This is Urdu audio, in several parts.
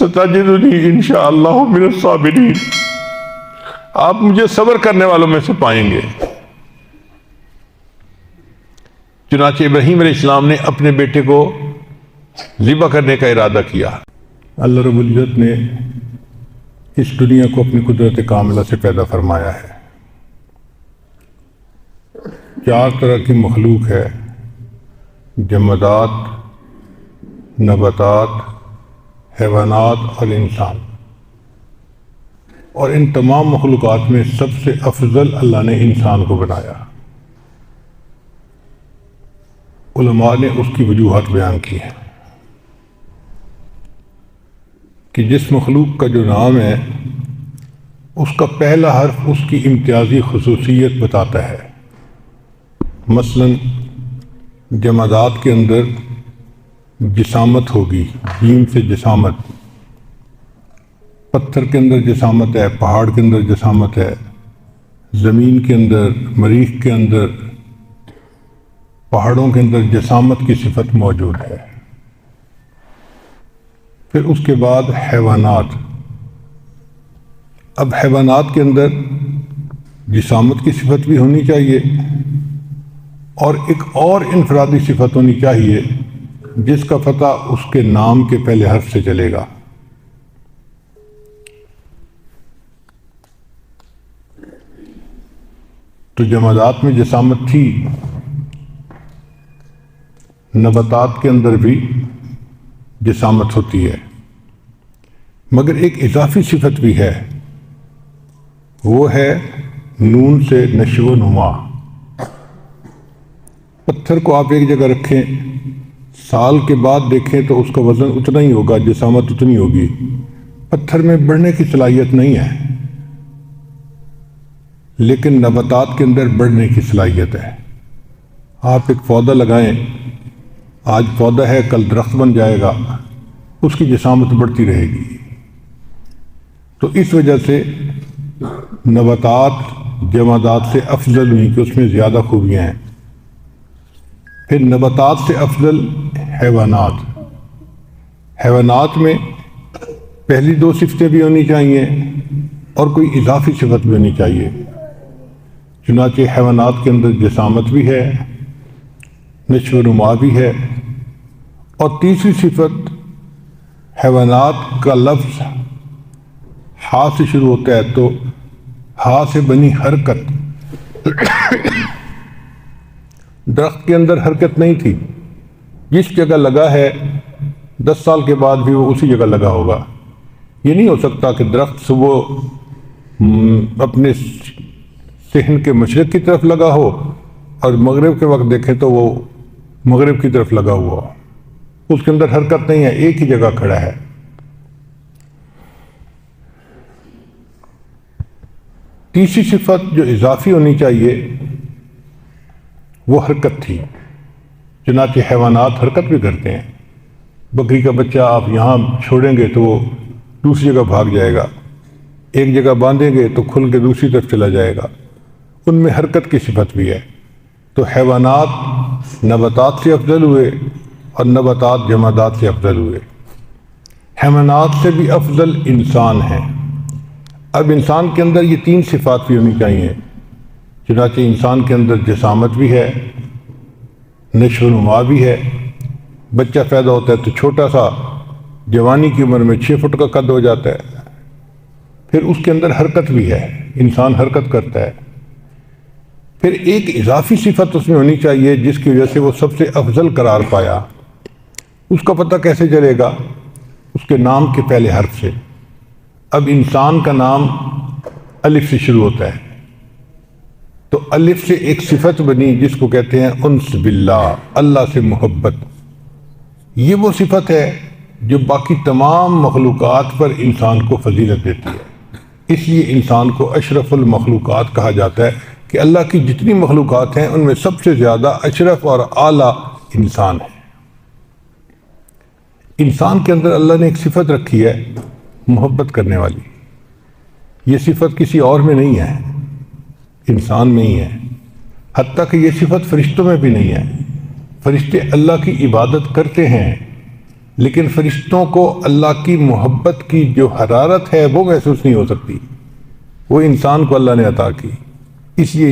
ستجدنی انشاءاللہ من الصابرین، آپ مجھے صبر کرنے والوں میں سے پائیں گے۔ چنانچہ ابراہیم علیہ السلام نے اپنے بیٹے کو ذبح کرنے کا ارادہ کیا۔ اللہ رب العزت نے اس دنیا کو اپنی قدرت کاملہ سے پیدا فرمایا ہے۔ 4 طرح کی مخلوق ہے، جمادات، نباتات، حیوانات اور انسان، اور ان تمام مخلوقات میں سب سے افضل اللہ نے انسان کو بنایا۔ علماء نے اس کی وجوہات بیان کی ہیں کہ جس مخلوق کا جو نام ہے اس کا پہلا حرف اس کی امتیازی خصوصیت بتاتا ہے۔ مثلا جمادات کے اندر جسامت ہوگی، جیم سے جسامت، پتھر کے اندر جسامت ہے، پہاڑ کے اندر جسامت ہے، زمین کے اندر، مریخ کے اندر، پہاڑوں کے اندر جسامت کی صفت موجود ہے۔ پھر اس کے بعد حیوانات۔ اب حیوانات کے اندر جسامت کی صفت بھی ہونی چاہیے اور ایک اور انفرادی صفت ہونی چاہیے جس کا پتہ اس کے نام کے پہلے حرف سے چلے گا۔ تو جمادات میں جسامت تھی، نباتات کے اندر بھی جسامت ہوتی ہے، مگر ایک اضافی صفت بھی ہے، وہ ہے نون سے نشو و نما۔ پتھر کو آپ ایک جگہ رکھیں، سال کے بعد دیکھیں تو اس کا وزن اتنا ہی ہوگا، جسامت اتنی ہوگی، پتھر میں بڑھنے کی صلاحیت نہیں ہے، لیکن نباتات کے اندر بڑھنے کی صلاحیت ہے۔ آپ ایک پودا لگائیں، آج پودا ہے کل درخت بن جائے گا، اس کی جسامت بڑھتی رہے گی۔ تو اس وجہ سے نباتات جمادات سے افضل ہوئی کہ اس میں زیادہ خوبیاں ہیں۔ پھر نباتات سے افضل حیوانات۔ حیوانات میں پہلی 2 صفتیں بھی ہونی چاہیے اور کوئی اضافی صفت بھی ہونی چاہیے۔ چنانچہ حیوانات کے اندر جسامت بھی ہے، نشو و نما بھی ہے، اور تیسری صفت حیوانات کا لفظ ہا سے شروع ہوتا ہے، تو ہا سے بنی حرکت۔ درخت کے اندر حرکت نہیں تھی، جس جگہ لگا ہے 10 سال کے بعد بھی وہ اسی جگہ لگا ہوگا۔ یہ نہیں ہو سکتا کہ درخت صبح اپنے صحن کے مشرق کی طرف لگا ہو اور مغرب کے وقت دیکھیں تو وہ مغرب کی طرف لگا ہوا ہو، اس کے اندر حرکت نہیں ہے، ایک ہی جگہ کھڑا ہے۔ تیسری صفت جو اضافی ہونی چاہیے وہ حرکت تھی۔ چنانچہ حیوانات حرکت بھی کرتے ہیں۔ بکری کا بچہ آپ یہاں چھوڑیں گے تو وہ دوسری جگہ بھاگ جائے گا، ایک جگہ باندھیں گے تو کھل کے دوسری طرف چلا جائے گا، ان میں حرکت کی صفت بھی ہے۔ تو حیوانات نباتات سے افضل ہوئے اور نباتات جمادات سے افضل ہوئے۔ حیوانات سے بھی افضل انسان ہیں۔ اب انسان کے اندر یہ 3 صفات بھی ہونی چاہیے۔ چنانچہ انسان کے اندر جسامت بھی ہے، نشو و نما بھی ہے، بچہ پیدا ہوتا ہے تو چھوٹا سا، جوانی کی عمر میں 6 فٹ کا قد ہو جاتا ہے۔ پھر اس کے اندر حرکت بھی ہے، انسان حرکت کرتا ہے۔ پھر ایک اضافی صفت اس میں ہونی چاہیے جس کی وجہ سے وہ سب سے افضل قرار پایا۔ اس کا پتہ کیسے چلے گا؟ اس کے نام کے پہلے حرف سے۔ اب انسان کا نام الف سے شروع ہوتا ہے، تو الف سے ایک صفت بنی جس کو کہتے ہیں انس باللہ، اللہ سے محبت۔ یہ وہ صفت ہے جو باقی تمام مخلوقات پر انسان کو فضیلت دیتی ہے۔ اس لیے انسان کو اشرف المخلوقات کہا جاتا ہے کہ اللہ کی جتنی مخلوقات ہیں ان میں سب سے زیادہ اشرف اور اعلیٰ انسان ہے۔ انسان کے اندر اللہ نے ایک صفت رکھی ہے محبت کرنے والی۔ یہ صفت کسی اور میں نہیں ہے، انسان میں ہی ہے۔ حتیٰ کہ یہ صفت فرشتوں میں بھی نہیں ہے۔ فرشتے اللہ کی عبادت کرتے ہیں لیکن فرشتوں کو اللہ کی محبت کی جو حرارت ہے وہ محسوس نہیں ہو سکتی، وہ انسان کو اللہ نے عطا کی، اس لیے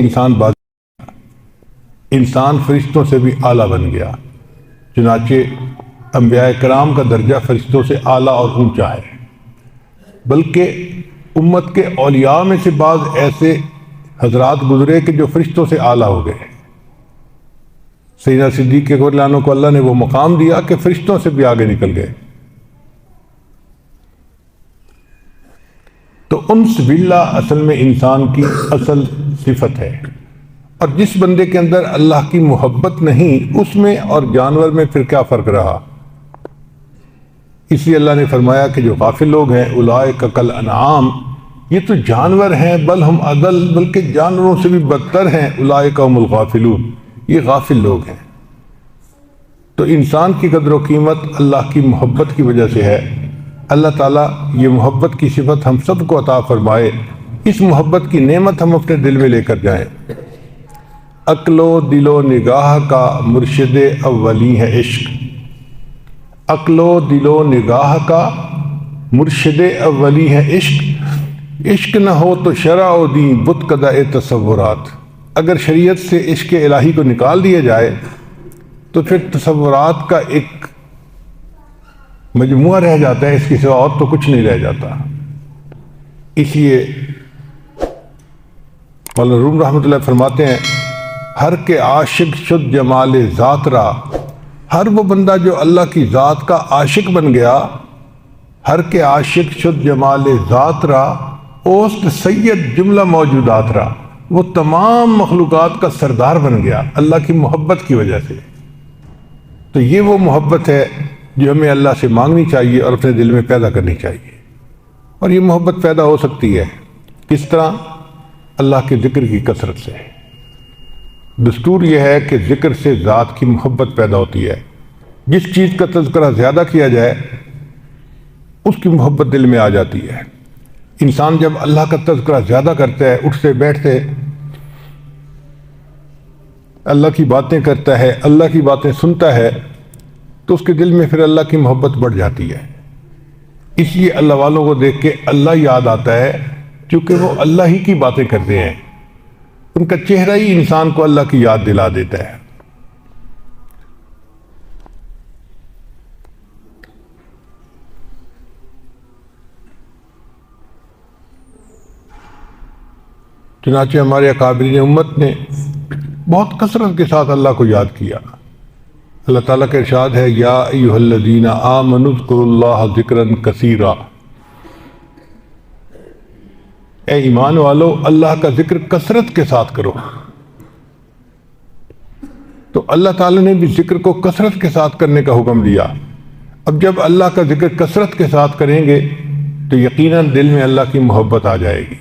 انسان فرشتوں سے بھی اعلیٰ بن گیا۔ چنانچہ انبیاء کرام کا درجہ فرشتوں سے اعلیٰ اور اونچا ہے، بلکہ امت کے اولیاء میں سے بعض ایسے حضرات گزرے کہ جو فرشتوں سے اعلیٰ ہو گئے۔ سیدنا صدیق رضی اللہ عنہ کو اللہ نے وہ مقام دیا کہ فرشتوں سے بھی آگے نکل گئے۔ تو انس باللہ اصل میں انسان کی اصل صفت ہے، اور جس بندے کے اندر اللہ کی محبت نہیں، اس میں اور جانور میں پھر کیا فرق رہا؟ اس لیے اللہ نے فرمایا کہ جو غافل لوگ ہیں اولئک کالانعام، یہ تو جانور ہیں، بل ہم اضل، بلکہ جانوروں سے بھی بدتر ہیں، اولئک هم الغافلون، یہ غافل لوگ ہیں۔ تو انسان کی قدر و قیمت اللہ کی محبت کی وجہ سے ہے۔ اللہ تعالیٰ یہ محبت کی صفت ہم سب کو عطا فرمائے، اس محبت کی نعمت ہم اپنے دل میں لے کر جائیں۔ عقل و دل و نگاہ کا مرشد اولی ہے عشق، عقل و دل و نگاہ کا مرشد اولی ہے عشق، عشق نہ ہو تو شرع و دین بت قدع تصورات۔ اگر شریعت سے عشق الہی کو نکال دیا جائے تو پھر تصورات کا ایک مجموعہ رہ جاتا ہے، اس کے سوا اور تو کچھ نہیں رہ جاتا۔ اس لیے مولانا روم رحمۃ اللہ فرماتے ہیں، ہر کے عاشق شد جمال ذات را، ہر وہ بندہ جو اللہ کی ذات کا عاشق بن گیا، ہر کے عاشق شد جمال ذات را اوست سید جملہ موجودات را، وہ تمام مخلوقات کا سردار بن گیا اللہ کی محبت کی وجہ سے۔ تو یہ وہ محبت ہے جو ہمیں اللہ سے مانگنی چاہیے اور اپنے دل میں پیدا کرنی چاہیے، اور یہ محبت پیدا ہو سکتی ہے کس طرح؟ اللہ کے ذکر کی کثرت سے۔ دستور یہ ہے کہ ذکر سے ذات کی محبت پیدا ہوتی ہے۔ جس چیز کا تذکرہ زیادہ کیا جائے اس کی محبت دل میں آ جاتی ہے۔ انسان جب اللہ کا تذکرہ زیادہ کرتا ہے، اٹھتے بیٹھتے اللہ کی باتیں کرتا ہے، اللہ کی باتیں سنتا ہے، تو اس کے دل میں پھر اللہ کی محبت بڑھ جاتی ہے۔ اس لیے اللہ والوں کو دیکھ کے اللہ یاد آتا ہے، چونکہ وہ اللہ ہی کی باتیں کرتے ہیں، ان کا چہرہ ہی انسان کو اللہ کی یاد دلا دیتا ہے۔ چنانچہ ہمارے اکابرین امت نے بہت کثرت کے ساتھ اللہ کو یاد کیا۔ اللہ تعالیٰ کا ارشاد ہے، یا ایھا الذین آمنوا اذکروا اللہ ذکرا کثیرا، اے ایمان والو اللہ کا ذکر کثرت کے ساتھ کرو۔ تو اللہ تعالیٰ نے بھی ذکر کو کثرت کے ساتھ کرنے کا حکم دیا۔ اب جب اللہ کا ذکر کثرت کے ساتھ کریں گے تو یقیناً دل میں اللہ کی محبت آ جائے گی۔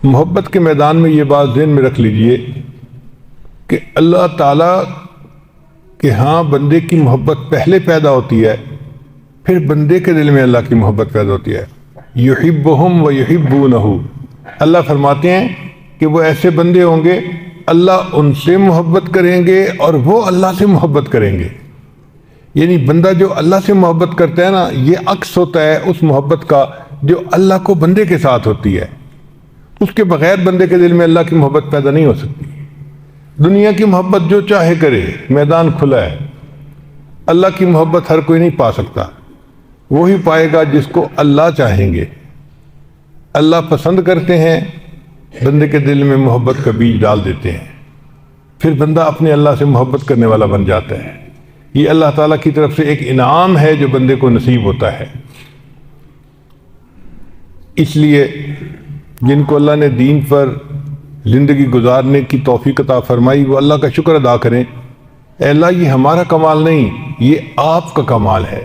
محبت کے میدان میں یہ بات ذہن میں رکھ لیجئے کہ اللہ تعالیٰ کے ہاں بندے کی محبت پہلے پیدا ہوتی ہے، پھر بندے کے دل میں اللہ کی محبت پیدا ہوتی ہے۔ یحبہم و یحبونہ، اللہ فرماتے ہیں کہ وہ ایسے بندے ہوں گے اللہ ان سے محبت کریں گے اور وہ اللہ سے محبت کریں گے۔ یعنی بندہ جو اللہ سے محبت کرتا ہے نا، یہ عکس ہوتا ہے اس محبت کا جو اللہ کو بندے کے ساتھ ہوتی ہے۔ اس کے بغیر بندے کے دل میں اللہ کی محبت پیدا نہیں ہو سکتی۔ دنیا کی محبت جو چاہے کرے، میدان کھلا ہے۔ اللہ کی محبت ہر کوئی نہیں پا سکتا، وہی پائے گا جس کو اللہ چاہیں گے۔ اللہ پسند کرتے ہیں، بندے کے دل میں محبت کا بیج ڈال دیتے ہیں، پھر بندہ اپنے اللہ سے محبت کرنے والا بن جاتا ہے۔ یہ اللہ تعالیٰ کی طرف سے ایک انعام ہے جو بندے کو نصیب ہوتا ہے۔ اس لیے جن کو اللہ نے دین پر زندگی گزارنے کی توفیق عطا فرمائی، وہ اللہ کا شکر ادا کریں۔ اے اللہ، یہ ہمارا کمال نہیں، یہ آپ کا کمال ہے۔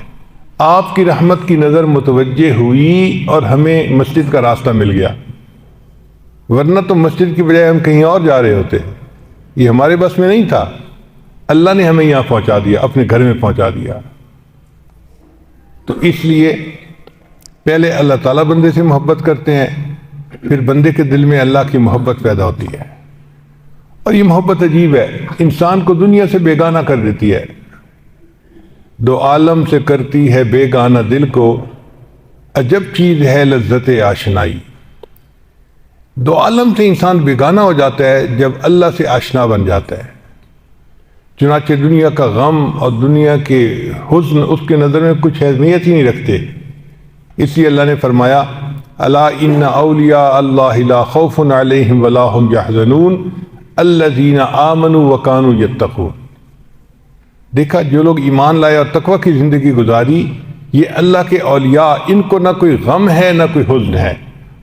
آپ کی رحمت کی نظر متوجہ ہوئی اور ہمیں مسجد کا راستہ مل گیا، ورنہ تو مسجد کی بجائے ہم کہیں اور جا رہے ہوتے۔ یہ ہمارے بس میں نہیں تھا، اللہ نے ہمیں یہاں پہنچا دیا، اپنے گھر میں پہنچا دیا۔ تو اس لیے پہلے اللہ تعالیٰ بندے سے محبت کرتے ہیں، پھر بندے کے دل میں اللہ کی محبت پیدا ہوتی ہے۔ اور یہ محبت عجیب ہے، انسان کو دنیا سے بیگانہ کر دیتی ہے۔ دو عالم سے کرتی ہے بیگانہ دل کو، عجب چیز ہے لذت آشنائی۔ دو عالم سے انسان بیگانہ ہو جاتا ہے جب اللہ سے آشنا بن جاتا ہے۔ چنانچہ دنیا کا غم اور دنیا کے حزن اس کے نظر میں کچھ اہمیت ہی نہیں رکھتے۔ اس لیے اللہ نے فرمایا الا ان اولیاء اللہ لا خوف علیہم ولا هم یحزنون الذین آمنوا وکانوا یتقون۔ دیکھا، جو لوگ ایمان لائے اور تقوی کی زندگی گزاری، یہ اللہ کے اولیاء، ان کو نہ کوئی غم ہے نہ کوئی حزن ہے۔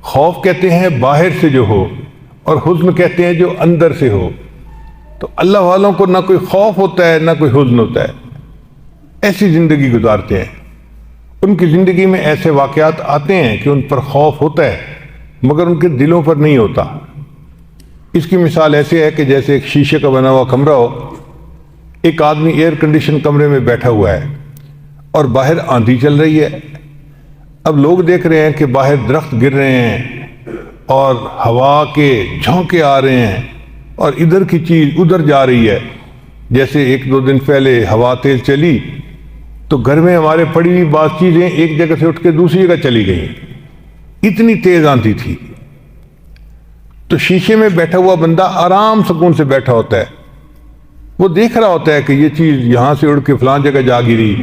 خوف کہتے ہیں باہر سے جو ہو، اور حزن کہتے ہیں جو اندر سے ہو۔ تو اللہ والوں کو نہ کوئی خوف ہوتا ہے نہ کوئی حزن ہوتا ہے، ایسی زندگی گزارتے ہیں۔ ان کی زندگی میں ایسے واقعات آتے ہیں کہ ان پر خوف ہوتا ہے مگر ان کے دلوں پر نہیں ہوتا۔ اس کی مثال ایسے ہے کہ جیسے ایک شیشے کا بنا ہوا کمرہ ہو، ایک آدمی ایئر کنڈیشن کمرے میں بیٹھا ہوا ہے اور باہر آندھی چل رہی ہے۔ اب لوگ دیکھ رہے ہیں کہ باہر درخت گر رہے ہیں اور ہوا کے جھونکے آ رہے ہیں اور ادھر کی چیز ادھر جا رہی ہے۔ جیسے ایک دو دن پہلے ہوا تیز چلی تو گھر میں ہمارے پڑی ہوئی بعض چیزیں ایک جگہ سے اٹھ کے دوسری جگہ چلی گئیں، اتنی تیز آندھی تھی۔ تو شیشے میں بیٹھا ہوا بندہ آرام سکون سے بیٹھا ہوتا ہے، وہ دیکھ رہا ہوتا ہے کہ یہ چیز یہاں سے اڑ کے فلاں جگہ جا گری،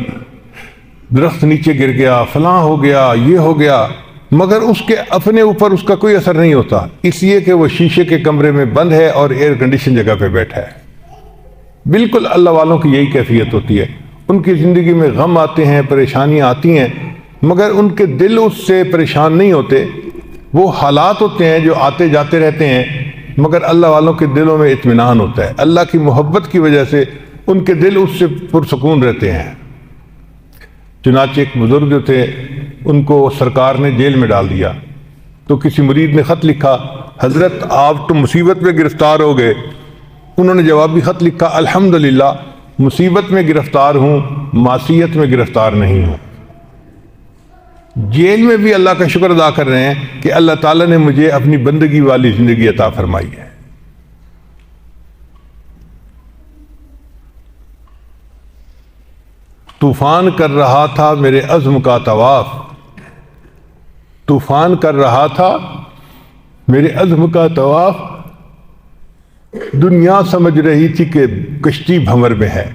درخت نیچے گر گیا، فلاں ہو گیا، یہ ہو گیا، مگر اس کے اپنے اوپر اس کا کوئی اثر نہیں ہوتا، اس لیے کہ وہ شیشے کے کمرے میں بند ہے اور ایئر کنڈیشن جگہ پہ بیٹھا ہے۔ بالکل اللہ والوں کی یہی کیفیت ہوتی ہے۔ ان کی زندگی میں غم آتے ہیں، پریشانیاں آتی ہیں، مگر ان کے دل اس سے پریشان نہیں ہوتے۔ وہ حالات ہوتے ہیں جو آتے جاتے رہتے ہیں، مگر اللہ والوں کے دلوں میں اطمینان ہوتا ہے۔ اللہ کی محبت کی وجہ سے ان کے دل اس سے پرسکون رہتے ہیں۔ چنانچہ ایک بزرگ جو تھے، ان کو سرکار نے جیل میں ڈال دیا، تو کسی مرید نے خط لکھا، حضرت آپ تو مصیبت میں گرفتار ہو گئے۔ انہوں نے جوابی خط لکھا، الحمدللہ مصیبت میں گرفتار ہوں، معصیت میں گرفتار نہیں ہوں۔ جیل میں بھی اللہ کا شکر ادا کر رہے ہیں کہ اللہ تعالیٰ نے مجھے اپنی بندگی والی زندگی عطا فرمائی ہے۔ طوفان کر رہا تھا میرے عزم کا طواف، طوفان کر رہا تھا میرے عزم کا طواف، دنیا سمجھ رہی تھی کہ کشتی بھنور میں ہے۔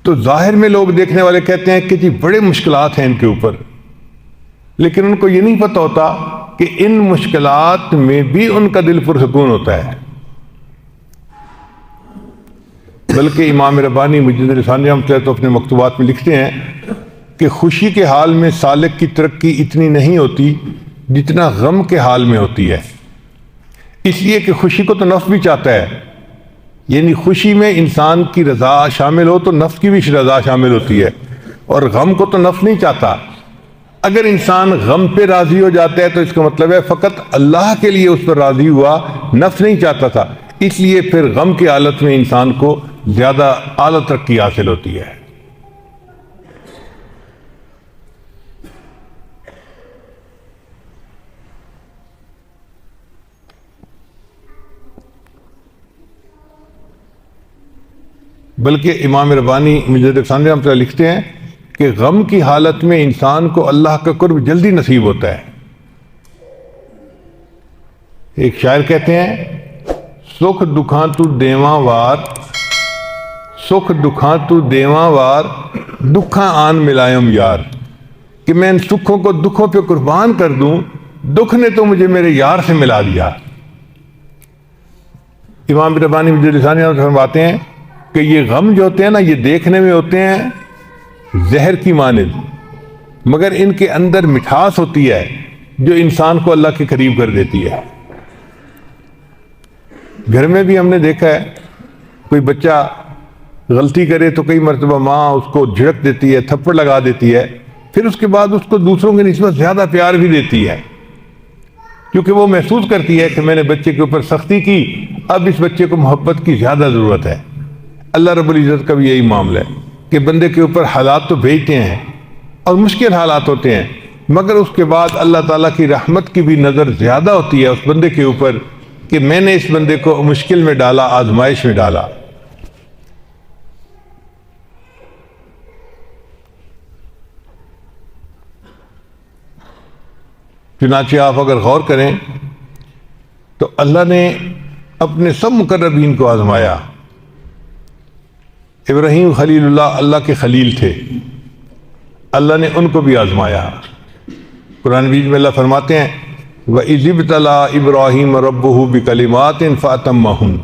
تو ظاہر میں لوگ دیکھنے والے کہتے ہیں کہ جی بڑے مشکلات ہیں ان کے اوپر، لیکن ان کو یہ نہیں پتہ ہوتا کہ ان مشکلات میں بھی ان کا دل پرسکون ہوتا ہے۔ بلکہ امام ربانی مجدد لسانی رحمۃ اللہ تو اپنے مکتوبات میں لکھتے ہیں کہ خوشی کے حال میں سالک کی ترقی اتنی نہیں ہوتی جتنا غم کے حال میں ہوتی ہے۔ اس لیے کہ خوشی کو تو نفس بھی چاہتا ہے، یعنی خوشی میں انسان کی رضا شامل ہو تو نفس کی بھی رضا شامل ہوتی ہے، اور غم کو تو نفس نہیں چاہتا۔ اگر انسان غم پہ راضی ہو جاتا ہے تو اس کا مطلب ہے فقط اللہ کے لیے اس پر راضی ہوا، نفس نہیں چاہتا تھا۔ اس لیے پھر غم کی حالت میں انسان کو زیادہ اعلیٰ ترقی حاصل ہوتی ہے۔ بلکہ امام ربانی مجدد لسانی رحمۃ اللہ لکھتے ہیں کہ غم کی حالت میں انسان کو اللہ کا قرب جلدی نصیب ہوتا ہے۔ ایک شاعر کہتے ہیں، سکھ دکھاں تو دیواں وار، سکھ دکھاں تو دیواں وار، دکھاں آن ملائم یار، کہ میں ان سکھوں کو دکھوں پہ قربان کر دوں، دکھ نے تو مجھے میرے یار سے ملا دیا۔ امام ربانی مجدد لسانی فرماتے ہیں کہ یہ غم جو ہوتے ہیں نا، یہ دیکھنے میں ہوتے ہیں زہر کی مانند، مگر ان کے اندر مٹھاس ہوتی ہے جو انسان کو اللہ کے قریب کر دیتی ہے۔ گھر میں بھی ہم نے دیکھا ہے، کوئی بچہ غلطی کرے تو کئی مرتبہ ماں اس کو جھڑک دیتی ہے، تھپڑ لگا دیتی ہے، پھر اس کے بعد اس کو دوسروں کی نسبت زیادہ پیار بھی دیتی ہے، کیونکہ وہ محسوس کرتی ہے کہ میں نے بچے کے اوپر سختی کی، اب اس بچے کو محبت کی زیادہ ضرورت ہے۔ اللہ رب العزت کا بھی یہی معاملہ ہے کہ بندے کے اوپر حالات تو بھیجتے ہیں اور مشکل حالات ہوتے ہیں، مگر اس کے بعد اللہ تعالیٰ کی رحمت کی بھی نظر زیادہ ہوتی ہے اس بندے کے اوپر کہ میں نے اس بندے کو مشکل میں ڈالا، آزمائش میں ڈالا۔ چنانچہ آپ اگر غور کریں تو اللہ نے اپنے سب مقربین کو آزمایا۔ ابراہیم خلیل اللہ کے خلیل تھے، اللہ نے ان کو بھی آزمایا۔ قرآن مجید میں اللہ فرماتے ہیں وَإِذِ ابْتَلَىٰ إِبْرَاهِيمَ رَبُّهُ بِكَلِمَاتٍ فَأَتَمَّهُنَّ،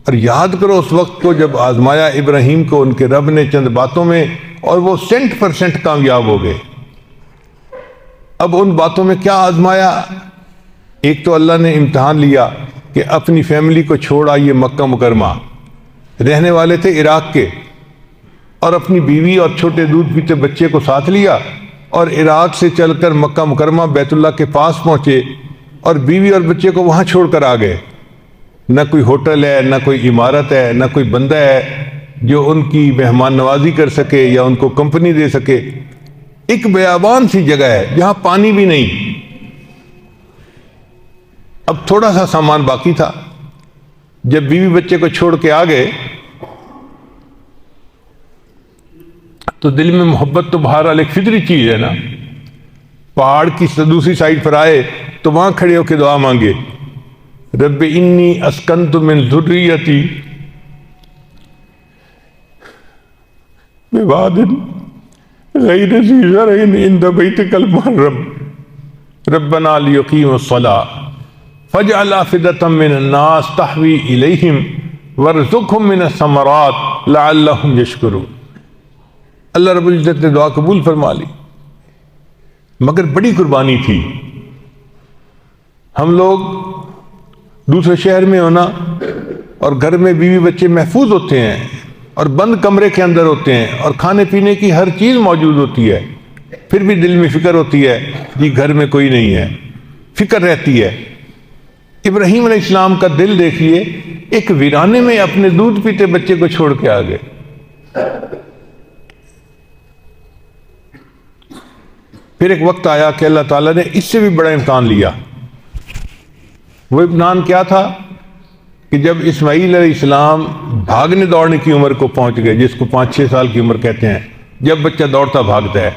اور یاد کرو اس وقت کو جب آزمایا ابراہیم کو ان کے رب نے چند باتوں میں، اور وہ 100% کامیاب ہو گئے۔ اب ان باتوں میں کیا آزمایا؟ ایک تو اللہ نے امتحان لیا کہ اپنی فیملی کو چھوڑ آئیے مکہ مکرمہ، رہنے والے تھے عراق کے، اور اپنی بیوی اور چھوٹے دودھ پیتے بچے کو ساتھ لیا اور عراق سے چل کر مکہ مکرمہ بیت اللہ کے پاس پہنچے، اور بیوی اور بچے کو وہاں چھوڑ کر آ گئے۔ نہ کوئی ہوٹل ہے، نہ کوئی عمارت ہے، نہ کوئی بندہ ہے جو ان کی مہمان نوازی کر سکے یا ان کو کمپنی دے سکے۔ ایک بیابان سی جگہ ہے جہاں پانی بھی نہیں۔ اب تھوڑا سا سامان باقی تھا۔ جب بیوی بچے کو چھوڑ کے آ گئے تو دل میں محبت تو بہرحال ایک فطری چیز ہے نا۔ پہاڑ کی دوسری سائڈ پر آئے تو وہاں کھڑے ہو کے دعا مانگے، رب انی اسکنت من ذریتی بواد غیر ذی زرع عند بیتک المحرم ربنا لیقیموا الصلاۃ فاجعل افئدة من الناس تهوی الیہم وارزقهم من الثمرات لعلهم یشکرون۔ اللہ رب العزت نے دعا قبول فرما لی، مگر بڑی قربانی تھی۔ ہم لوگ دوسرے شہر میں ہونا اور گھر میں بیوی بچے محفوظ ہوتے ہیں اور بند کمرے کے اندر ہوتے ہیں اور کھانے پینے کی ہر چیز موجود ہوتی ہے، پھر بھی دل میں فکر ہوتی ہے جی گھر میں کوئی نہیں ہے، فکر رہتی ہے۔ ابراہیم علیہ السلام کا دل دیکھیے، ایک ویرانے میں اپنے دودھ پیتے بچے کو چھوڑ کے آ گئے۔ پھر ایک وقت آیا کہ اللہ تعالیٰ نے اس سے بھی بڑا امتحان لیا۔ وہ امتحان کیا تھا کہ جب اسماعیل علیہ السلام بھاگنے دوڑنے کی عمر کو پہنچ گئے، جس کو 5-6 سال کی عمر کہتے ہیں، جب بچہ دوڑتا بھاگتا ہے،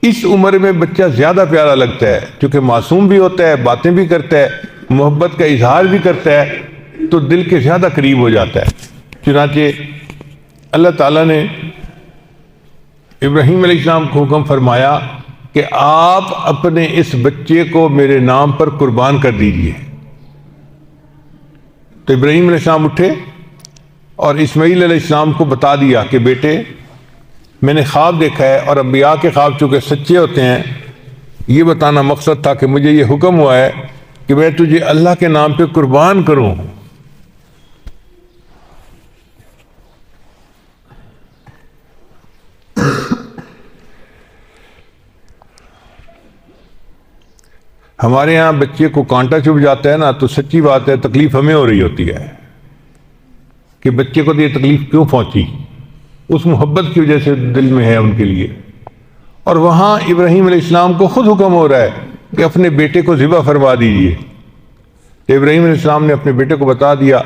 اس عمر میں بچہ زیادہ پیارا لگتا ہے کیونکہ معصوم بھی ہوتا ہے، باتیں بھی کرتا ہے، محبت کا اظہار بھی کرتا ہے، تو دل کے زیادہ قریب ہو جاتا ہے۔ چنانچہ اللہ تعالیٰ نے ابراہیم علیہ السلام کو حکم فرمایا کہ آپ اپنے اس بچے کو میرے نام پر قربان کر دیجئے۔ تو ابراہیم علیہ السلام اٹھے اور اسماعیل علیہ السلام کو بتا دیا کہ بیٹے میں نے خواب دیکھا ہے، اور انبیاء کے خواب چونکہ سچے ہوتے ہیں، یہ بتانا مقصد تھا کہ مجھے یہ حکم ہوا ہے کہ میں تجھے اللہ کے نام پہ قربان کروں۔ ہمارے ہاں بچے کو کانٹا چبھ جاتا ہے نا تو سچی بات ہے تکلیف ہمیں ہو رہی ہوتی ہے کہ بچے کو یہ تکلیف کیوں پہنچی، اس محبت کی وجہ سے دل میں ہے ان کے لیے۔ اور وہاں ابراہیم علیہ السلام کو خود حکم ہو رہا ہے کہ اپنے بیٹے کو ذبح فرما دیجیے۔ تو ابراہیم علیہ السلام نے اپنے بیٹے کو بتا دیا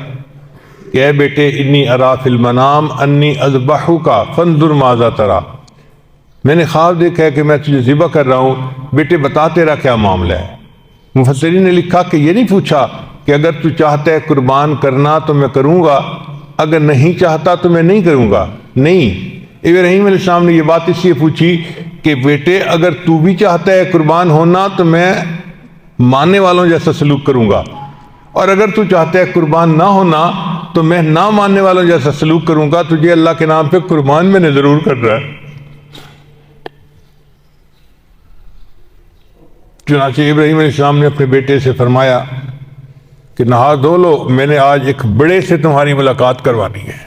کہ اے بیٹے انی ارا فی المنام انی اذبحک فانظر ماذا تری، میں نے خواب دیکھا ہے کہ میں تجھے ذبح کر رہا ہوں، بیٹے بتا تیرا کیا معاملہ ہے۔ مفسرین نے لکھا کہ یہ نہیں پوچھا کہ اگر تو چاہتا ہے قربان کرنا تو میں کروں گا، اگر نہیں چاہتا تو میں نہیں کروں گا، نہیں۔ ابراہیم علیہ السلام نے یہ بات اس لیے پوچھی کہ بیٹے اگر تو بھی چاہتا ہے قربان ہونا تو میں ماننے والوں جیسا سلوک کروں گا، اور اگر تو چاہتا ہے قربان نہ ہونا تو میں نہ ماننے والوں جیسا سلوک کروں گا، تجھے اللہ کے نام پہ قربان میں نے ضرور کر رہا ہے۔ چنانچہ ابراہیم علیہ السلام نے اپنے بیٹے سے فرمایا کہ نہا دھو لو، میں نے آج ایک بڑے سے تمہاری ملاقات کروانی ہے۔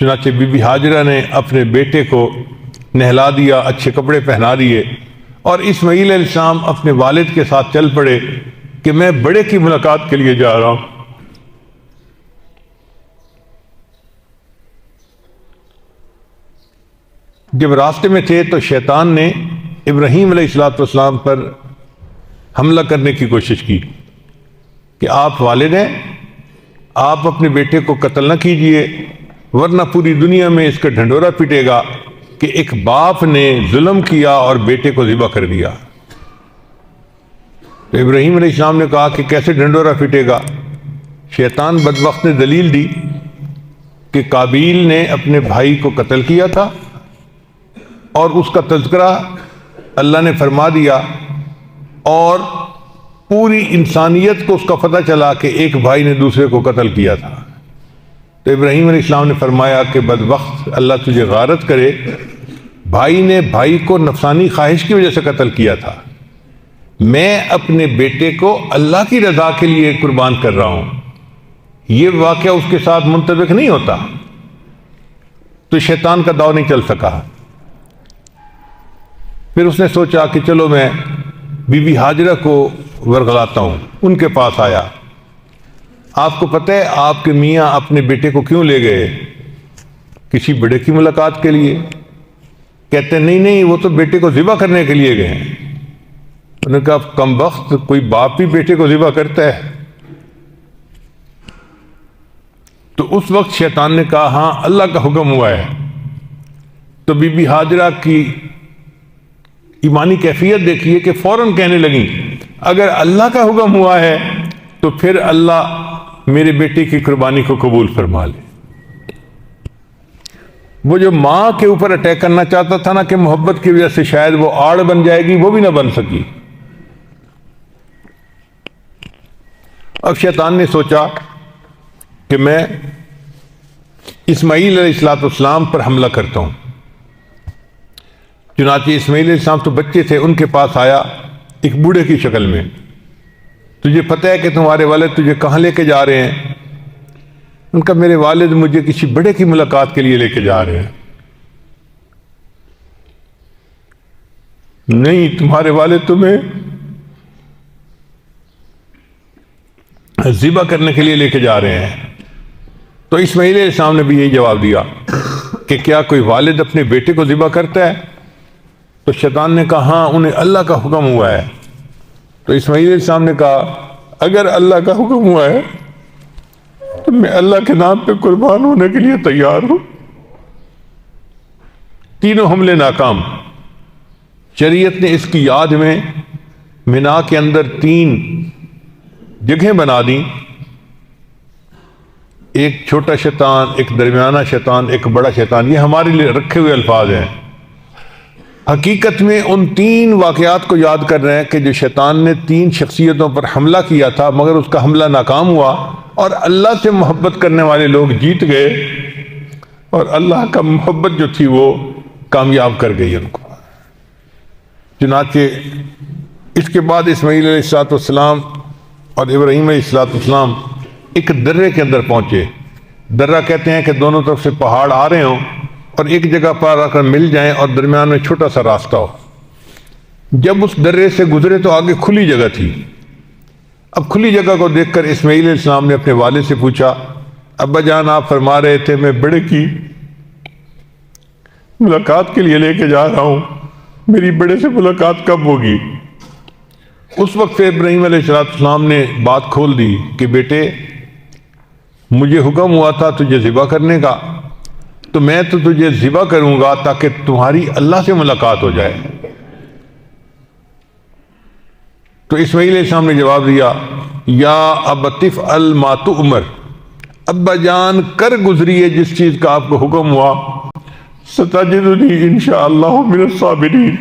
چنانچہ بی بی ہاجرہ نے اپنے بیٹے کو نہلا دیا، اچھے کپڑے پہنا دیے، اور اسماعیل علیہ السلام اپنے والد کے ساتھ چل پڑے کہ میں بڑے کی ملاقات کے لیے جا رہا ہوں۔ جب راستے میں تھے تو شیطان نے ابراہیم علیہ السلام پر حملہ کرنے کی کوشش کی کہ آپ والد ہیں، آپ اپنے بیٹے کو قتل نہ کیجئے ورنہ پوری دنیا میں اس کا ڈھنڈورا پٹے گا کہ ایک باپ نے ظلم کیا اور بیٹے کو ذبح کر دیا۔ تو ابراہیم علیہ السلام نے کہا کہ کیسے ڈنڈورا پھٹے گا؟ شیطان بدبخت نے دلیل دی کہ قابیل نے اپنے بھائی کو قتل کیا تھا اور اس کا تذکرہ اللہ نے فرما دیا، اور پوری انسانیت کو اس کا پتہ چلا کہ ایک بھائی نے دوسرے کو قتل کیا تھا۔ تو ابراہیم علیہ السلام نے فرمایا کہ بدبخت، اللہ تجھے غارت کرے، بھائی نے بھائی کو نفسانی خواہش کی وجہ سے قتل کیا تھا، میں اپنے بیٹے کو اللہ کی رضا کے لیے قربان کر رہا ہوں، یہ واقعہ اس کے ساتھ منطبق نہیں ہوتا۔ تو شیطان کا داؤ نہیں چل سکا۔ پھر اس نے سوچا کہ چلو میں بی بی ہاجرہ کو ورغلاتا ہوں۔ ان کے پاس آیا۔ آپ کو پتہ ہے آپ کے میاں اپنے بیٹے کو کیوں لے گئے؟ کسی بڑے کی ملاقات کے لیے؟ کہتے نہیں نہیں، وہ تو بیٹے کو ذبح کرنے کے لیے گئے ہیں۔ انہوں نے کہا کم بخت، کوئی باپ بھی بیٹے کو ذبح کرتا ہے؟ تو اس وقت شیطان نے کہا ہاں اللہ کا حکم ہوا ہے۔ تو بی بی ہاجرہ کی ایمانی کیفیت دیکھیے کہ فوراً کہنے لگیں اگر اللہ کا حکم ہوا ہے تو پھر اللہ میرے بیٹے کی قربانی کو قبول فرما لے۔ وہ جو ماں کے اوپر اٹیک کرنا چاہتا تھا نا کہ محبت کی وجہ سے شاید وہ آڑ بن جائے گی، وہ بھی نہ بن سکی۔ اب شیطان نے سوچا کہ میں اسماعیل علیہ السلام پر حملہ کرتا ہوں۔ چنانچہ اسماعیل علیہ السلام تو بچے تھے، ان کے پاس آیا ایک بوڑھے کی شکل میں۔ تجھے پتہ ہے کہ تمہارے والد تجھے کہاں لے کے جا رہے ہیں؟ ان کا میرے والد مجھے کسی بڑے کی ملاقات کے لیے لے کے جا رہے ہیں۔ نہیں، تمہارے والد تمہیں ذبح کرنے کے لیے لے کے جا رہے ہیں۔ تو اسماعیل علیہ السلام نے بھی یہی جواب دیا کہ کیا کوئی والد اپنے بیٹے کو ذبح کرتا ہے؟ تو شیطان نے کہا ہاں انہیں اللہ کا حکم ہوا ہے۔ تو اسماعیل علیہ السلام نے کہا اگر اللہ کا حکم ہوا ہے تو میں اللہ کے نام پہ قربان ہونے کے لیے تیار ہوں۔ تینوں حملے ناکام۔ شریعت نے اس کی یاد میں مینا کے اندر 3 جگہیں بنا دیں، ایک چھوٹا شیطان، ایک درمیانہ شیطان، ایک بڑا شیطان۔ یہ ہمارے لیے رکھے ہوئے الفاظ ہیں، حقیقت میں ان 3 واقعات کو یاد کر رہے ہیں کہ جو شیطان نے 3 شخصیتوں پر حملہ کیا تھا مگر اس کا حملہ ناکام ہوا اور اللہ سے محبت کرنے والے لوگ جیت گئے، اور اللہ کا محبت جو تھی وہ کامیاب کر گئی ان کو۔ چنانچہ اس کے بعد اسماعیل علیہ السلام اور ابراہیم علیہ السلام ایک درے کے اندر پہنچے۔ درہ کہتے ہیں کہ دونوں طرف سے پہاڑ آ رہے ہوں اور ایک جگہ پر آ کر مل جائیں اور درمیان میں چھوٹا سا راستہ ہو۔ جب اس درے سے گزرے تو آگے کھلی جگہ تھی۔ اب کھلی جگہ کو دیکھ کر اسماعیل علیہ السلام نے اپنے والد سے پوچھا ابا جان آپ فرما رہے تھے میں بڑے کی ملاقات کے لیے لے کے جا رہا ہوں، میری بڑے سے ملاقات کب ہوگی؟ اس وقت پھر ابراہیم علیہ السلام نے بات کھول دی کہ بیٹے مجھے حکم ہوا تھا تجھے ذبح کرنے کا، تو میں تو تجھے ذبح کروں گا تاکہ تمہاری اللہ سے ملاقات ہو جائے۔ تو اسماعیل علیہ السلام نے جواب دیا یا ابتف ما تؤمر، ابا جان کر گزریے جس چیز کا آپ کو حکم ہوا، ستجدنی انشاءاللہ من الصابرین،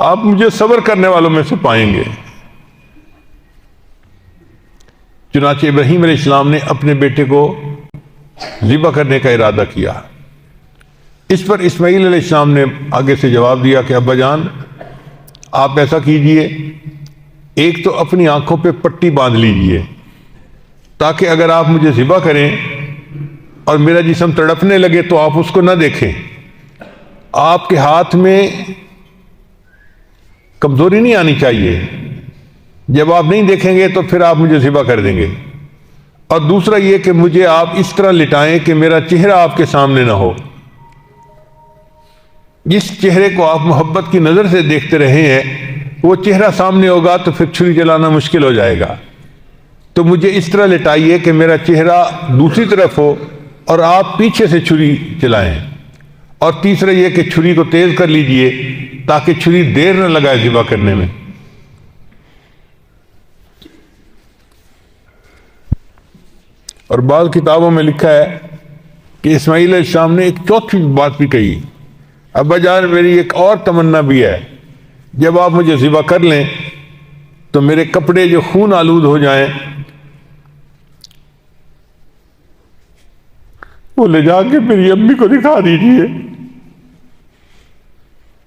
آپ مجھے صبر کرنے والوں میں سے پائیں گے۔ چنانچہ ابراہیم علیہ السلام نے اپنے بیٹے کو ذبح کرنے کا ارادہ کیا۔ اس پر اسماعیل علیہ السلام نے آگے سے جواب دیا کہ ابا جان آپ ایسا کیجئے، ایک تو اپنی آنکھوں پہ پٹی باندھ لیجئے تاکہ اگر آپ مجھے ذبح کریں اور میرا جسم تڑپنے لگے تو آپ اس کو نہ دیکھیں، آپ کے ہاتھ میں کمزوری نہیں آنی چاہیے، جب آپ نہیں دیکھیں گے تو پھر آپ مجھے ذبح کر دیں گے۔ اور دوسرا یہ کہ مجھے آپ اس طرح لٹائیں کہ میرا چہرہ آپ کے سامنے نہ ہو، جس چہرے کو آپ محبت کی نظر سے دیکھتے رہے ہیں وہ چہرہ سامنے ہوگا تو پھر چھری چلانا مشکل ہو جائے گا، تو مجھے اس طرح لٹائیے کہ میرا چہرہ دوسری طرف ہو اور آپ پیچھے سے چھری چلائیں۔ اور تیسرا یہ کہ چھری کو تیز کر لیجئے تاکہ چھری دیر نہ لگائے ذبح کرنے میں۔ اور بعض کتابوں میں لکھا ہے کہ اسماعیل علیہ السلام نے ایک چوتھی بات بھی کہی، ابا جان میری ایک اور تمنا بھی ہے، جب آپ مجھے ذبح کر لیں تو میرے کپڑے جو خون آلود ہو جائیں وہ لے جا کے میری امی کو دکھا دیجیے،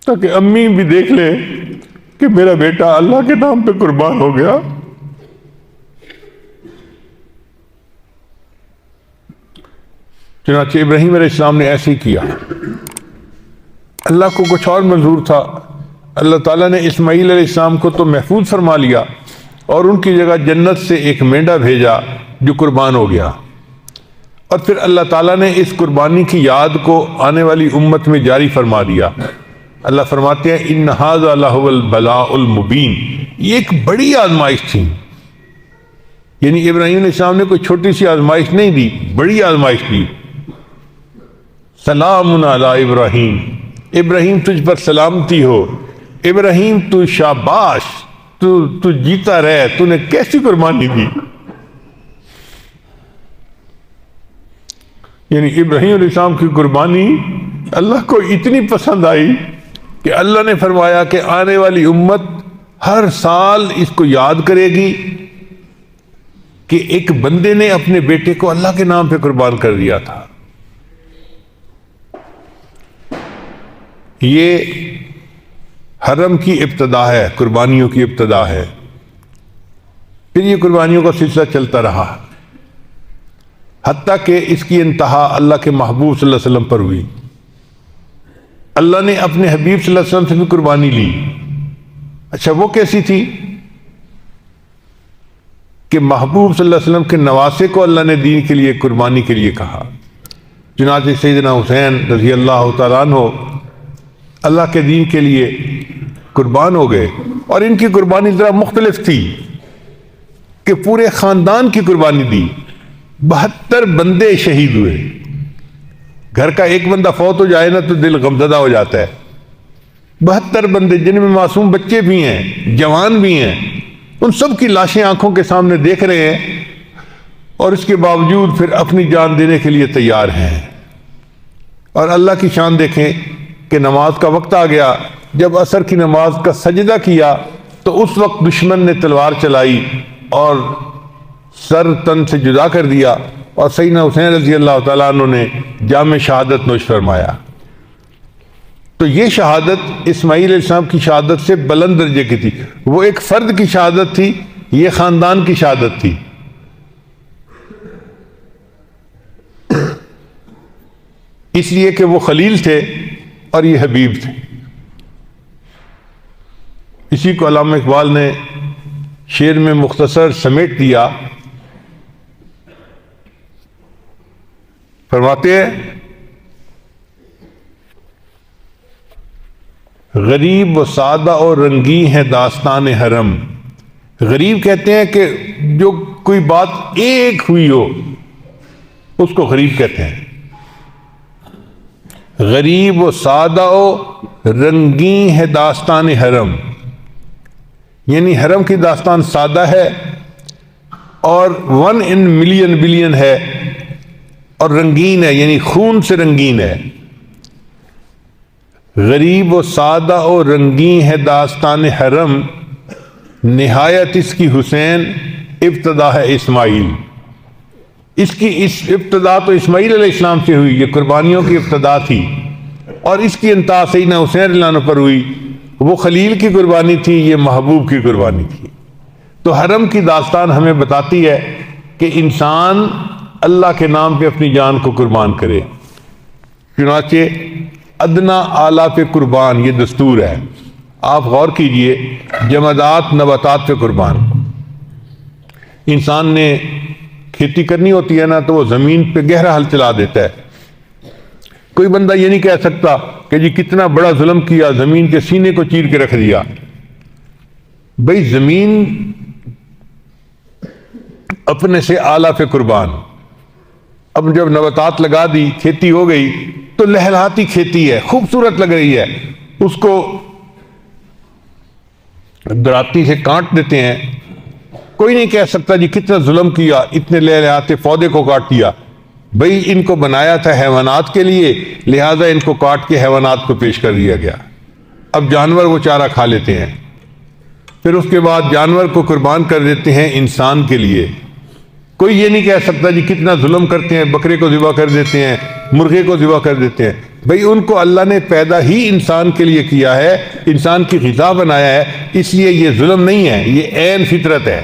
تاکہ امی بھی دیکھ لے کہ میرا بیٹا اللہ کے نام پہ قربان ہو گیا۔ چنانچہ ابراہیم علیہ السلام نے ایسے ہی کیا۔ اللہ کو کچھ اور منظور تھا، اللہ تعالیٰ نے اسماعیل علیہ السلام کو تو محفوظ فرما لیا اور ان کی جگہ جنت سے ایک مینڈا بھیجا جو قربان ہو گیا، اور پھر اللہ تعالیٰ نے اس قربانی کی یاد کو آنے والی امت میں جاری فرما دیا۔ اللہ فرماتے ہیں ان ھذا لھو البلاء المبین، یہ ایک بڑی آزمائش تھی، یعنی ابراہیم علیہ السلام نے کوئی چھوٹی سی آزمائش نہیں دی، بڑی آزمائش دی۔ سلام علی ابراہیم، ابراہیم تجھ پر سلامتی ہو، ابراہیم تو شاباش، تو جیتا رہے، تو نے کیسی قربانی دی۔ یعنی ابراہیم علیہ السلام کی قربانی اللہ کو اتنی پسند آئی کہ اللہ نے فرمایا کہ آنے والی امت ہر سال اس کو یاد کرے گی کہ ایک بندے نے اپنے بیٹے کو اللہ کے نام پہ قربان کر دیا تھا۔ یہ حرم کی ابتدا ہے، قربانیوں کی ابتدا ہے، پھر یہ قربانیوں کا سلسلہ چلتا رہا، حتیٰ کہ اس کی انتہا اللہ کے محبوب صلی اللہ علیہ وسلم پر ہوئی۔ اللہ نے اپنے حبیب صلی اللہ علیہ وسلم سے بھی قربانی لی۔ اچھا وہ کیسی تھی کہ محبوب صلی اللہ علیہ وسلم کے نواسے کو اللہ نے دین کے لیے قربانی کے لیے کہا۔ چنانچہ سیدنا حسین رضی اللہ تعالیٰ عنہ اللہ کے دین کے لیے قربان ہو گئے، اور ان کی قربانی ذرا مختلف تھی کہ پورے خاندان کی قربانی دی۔ 72 بندے شہید ہوئے۔ گھر کا ایک بندہ فوت ہو جائے نا تو دل غمزدہ ہو جاتا ہے۔ 72 بندے جن میں معصوم بچے بھی ہیں، جوان بھی ہیں، ان سب کی لاشیں آنکھوں کے سامنے دیکھ رہے ہیں، اور اس کے باوجود پھر اپنی جان دینے کے لیے تیار ہیں۔ اور اللہ کی شان دیکھیں کہ نماز کا وقت آ گیا، جب عصر کی نماز کا سجدہ کیا تو اس وقت دشمن نے تلوار چلائی اور سر تن سے جدا کر دیا، اور سیدنا حسین رضی اللہ تعالیٰ عنہ نے جام شہادت نوش فرمایا۔ تو یہ شہادت اسماعیل علیہ السلام کی شہادت سے بلند درجے کی تھی۔ وہ ایک فرد کی شہادت تھی، یہ خاندان کی شہادت تھی۔ اس لیے کہ وہ خلیل تھے اور یہ حبیب تھے۔ اسی کو علامہ اقبال نے شعر میں مختصر سمیٹ دیا، فرماتے ہیں غریب و سادہ اور رنگی ہے داستان حرم۔ غریب کہتے ہیں کہ جو کوئی بات ایک ہوئی ہو اس کو غریب کہتے ہیں۔ غریب و سادہ و رنگی ہے داستان حرم، یعنی حرم کی داستان سادہ ہے اور 1 in million بلین ہے، اور رنگین ہے یعنی خون سے رنگین ہے۔ غریب و سادہ و رنگین ہے داستان حرم، نہایت اس کی حسین ابتدا ہے اسماعیل۔ اس ابتدا تو اسماعیل علیہ السلام سے ہوئی، یہ قربانیوں کی ابتدا تھی، اور اس کی انتہا سیدنا حسین رضی اللہ عنہ پر ہوئی۔ وہ خلیل کی قربانی تھی، یہ محبوب کی قربانی تھی۔ تو حرم کی داستان ہمیں بتاتی ہے کہ انسان اللہ کے نام پہ اپنی جان کو قربان کرے۔ چنانچہ ادنا اعلیٰ پہ قربان، یہ دستور ہے۔ آپ غور کیجئے، جمادات نباتات پہ قربان۔ انسان نے کھیتی کرنی ہوتی ہے نا تو وہ زمین پہ گہرا ہل چلا دیتا ہے۔ کوئی بندہ یہ نہیں کہہ سکتا کہ جی کتنا بڑا ظلم کیا، زمین کے سینے کو چیر کے رکھ دیا۔ بھئی زمین اپنے سے اعلیٰ پہ قربان۔ اب جب نباتات لگا دی، کھیتی ہو گئی، تو لہلہاتی کھیتی ہے، خوبصورت لگ رہی ہے، اس کو دراتی سے کاٹ دیتے ہیں کوئی نہیں کہہ سکتا جی کتنا ظلم کیا، اتنے لہلاتے پودے کو کاٹ دیا. بھئی ان کو بنایا تھا حیوانات کے لیے، لہذا ان کو کاٹ کے حیوانات کو پیش کر دیا گیا. اب جانور وہ چارہ کھا لیتے ہیں، پھر اس کے بعد جانور کو قربان کر دیتے ہیں انسان کے لیے. کوئی یہ نہیں کہہ سکتا جی کتنا ظلم کرتے ہیں، بکرے کو ذبح کر دیتے ہیں، مرغے کو ذبح کر دیتے ہیں. بھئی ان کو اللہ نے پیدا ہی انسان کے لیے کیا ہے، انسان کی غذا بنایا ہے، اس لیے یہ ظلم نہیں ہے، یہ عین فطرت ہے.